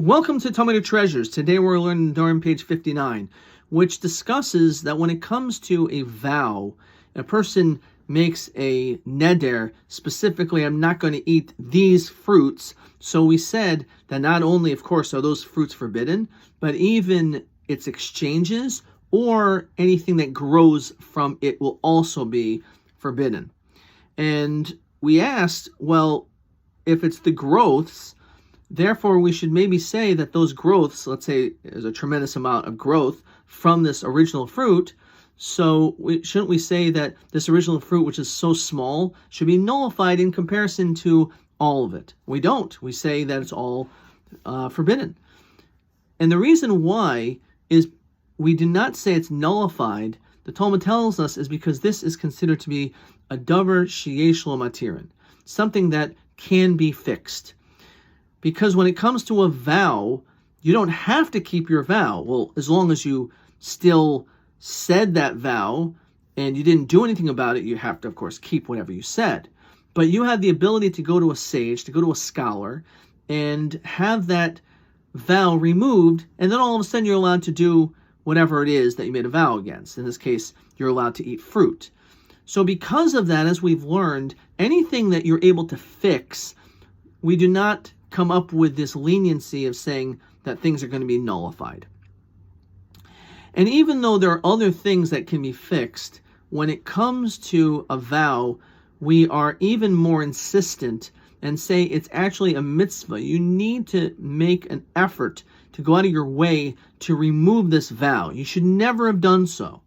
Welcome to Talmudic Treasures. Today we're learning Nedarim page 59, which discusses that when it comes to a vow, a person makes a neder, specifically, I'm not going to eat these fruits. So we said that not only, of course, are those fruits forbidden, but even its exchanges or anything that grows from it will also be forbidden. And we asked, well, if it's the growths, therefore, we should maybe say that those growths, let's say there's a tremendous amount of growth from this original fruit, so shouldn't we say that this original fruit, which is so small, should be nullified in comparison to all of it? We don't. We say that it's all forbidden. And the reason why is we do not say it's nullified, the Talmud tells us, is because this is considered to be a davar sheyesh lo matirin, something that can be fixed. Because when it comes to a vow, you don't have to keep your vow. Well, as long as you still said that vow and you didn't do anything about it, you have to, of course, keep whatever you said. But you have the ability to go to a sage, to go to a scholar, and have that vow removed, and then all of a sudden you're allowed to do whatever it is that you made a vow against. In this case, you're allowed to eat fruit. So because of that, as we've learned, anything that you're able to fix, we do not come up with this leniency of saying that things are going to be nullified. And even though there are other things that can be fixed, when it comes to a vow, we are even more insistent and say it's actually a mitzvah. You need to make an effort to go out of your way to remove this vow. You should never have done so.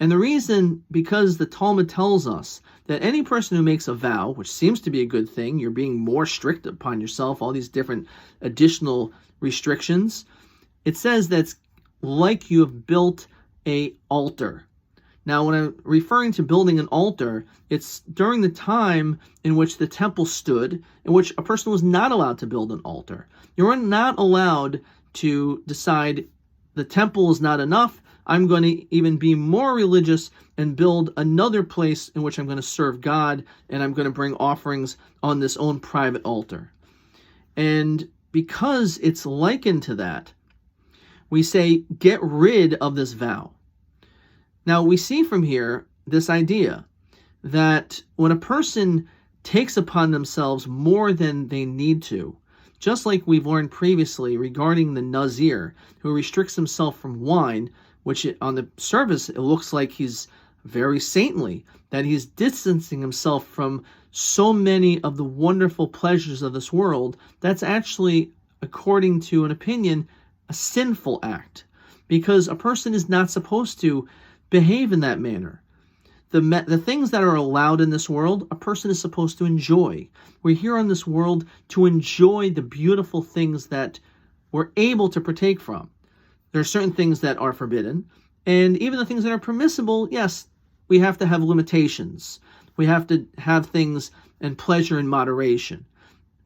And the reason, because the Talmud tells us that any person who makes a vow, which seems to be a good thing, you're being more strict upon yourself, all these different additional restrictions, it says that's like you have built an altar. Now, when I'm referring to building an altar, it's during the time in which the temple stood, in which a person was not allowed to build an altar. You are not allowed to decide the temple is not enough, I'm going to even be more religious and build another place in which I'm going to serve God, and I'm going to bring offerings on this own private altar. And because it's likened to that, we say, get rid of this vow. Now, we see from here this idea that when a person takes upon themselves more than they need to, just like we've learned previously regarding the Nazir, who restricts himself from wine, which on the surface, it looks like he's very saintly, that he's distancing himself from so many of the wonderful pleasures of this world. That's actually, according to an opinion, a sinful act, because a person is not supposed to behave in that manner. The things that are allowed in this world, a person is supposed to enjoy. We're here on this world to enjoy the beautiful things that we're able to partake from. There are certain things that are forbidden, and even the things that are permissible, yes, we have to have limitations. We have to have things and pleasure in moderation.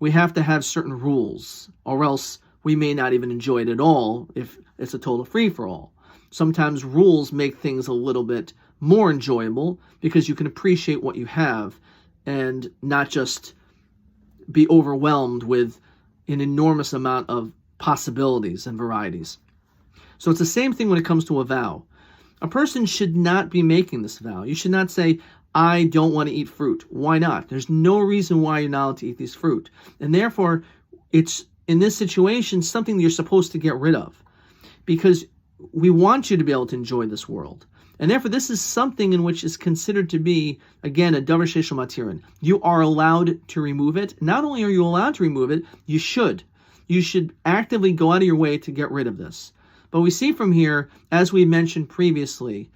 We have to have certain rules, or else we may not even enjoy it at all if it's a total free-for-all. Sometimes rules make things a little bit more enjoyable because you can appreciate what you have and not just be overwhelmed with an enormous amount of possibilities and varieties. So it's the same thing when it comes to a vow. A person should not be making this vow. You should not say, I don't want to eat fruit. Why not? There's no reason why you're not allowed to eat these fruit. And therefore, it's, in this situation, something that you're supposed to get rid of. Because we want you to be able to enjoy this world. And therefore, this is something in which is considered to be, again, a davar sheyesh lo matirin. You are allowed to remove it. Not only are you allowed to remove it, you should. You should actively go out of your way to get rid of this. But we see from here, as we mentioned previously,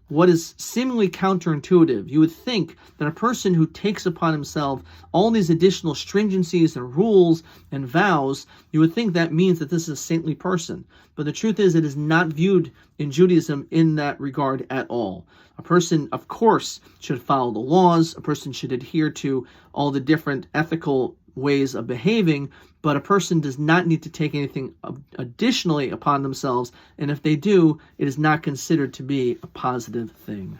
what is seemingly counterintuitive. You would think that a person who takes upon himself all these additional stringencies and rules and vows, you would think that means that this is a saintly person. But the truth is, it is not viewed in Judaism in that regard at all. A person, of course, should follow the laws. A person should adhere to all the different ethical ways of behaving, but a person does not need to take anything additionally upon themselves, and if they do, it is not considered to be a positive thing.